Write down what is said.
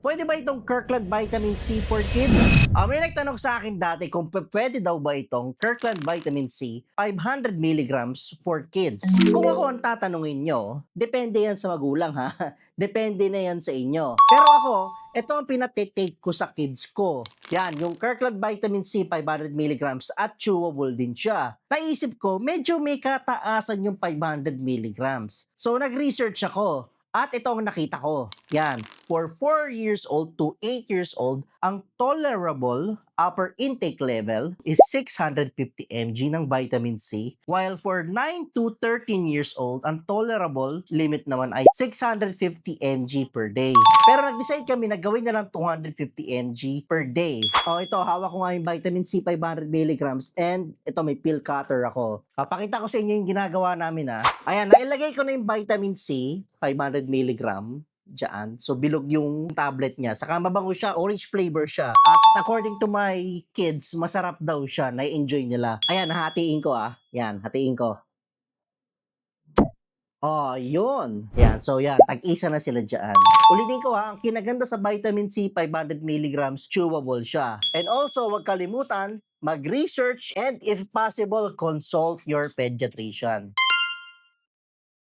Pwede ba itong Kirkland Vitamin C for kids? May nagtanong sa akin dati kung pwede daw ba itong Kirkland Vitamin C 500 milligrams for kids. Kung ako ang tatanungin nyo, depende yan sa magulang ha. Depende na yan sa inyo. Pero ako, ito ang pinatitake ko sa kids ko. Yan, yung Kirkland Vitamin C 500 milligrams at chewable din siya. Naisip ko, medyo may kataasan yung 500 milligrams. So nag-research ako. At ito ang nakita ko. Yan, for 4 years old to 8 years old, ang tolerable upper intake level is 650 mg ng vitamin C, while for 9 to 13 years old, ang tolerable limit naman ay 650 mg per day. Pero nag-decide kami na gawin na lang 250 mg per day. Ito, hawak ko nga yung vitamin C 500 milligrams and ito may pill cutter ako. Papakita ko sa inyo yung ginagawa namin ha. Ayan, nailagay ko na yung vitamin C 500 milligram dyan. So, bilog yung tablet niya. Saka mabango siya, orange flavor siya. At according to my kids, masarap daw siya. Na-enjoy nila. Ayan, hatiin ko ah. Yan, hatiin ko. Yun. Yan, so yan, tag-isa na sila dyan. Ulitin ko ha, ang kinaganda sa vitamin C 500 milligrams, chewable siya. And also, huwag kalimutan, mag-research and if possible, consult your pediatrician.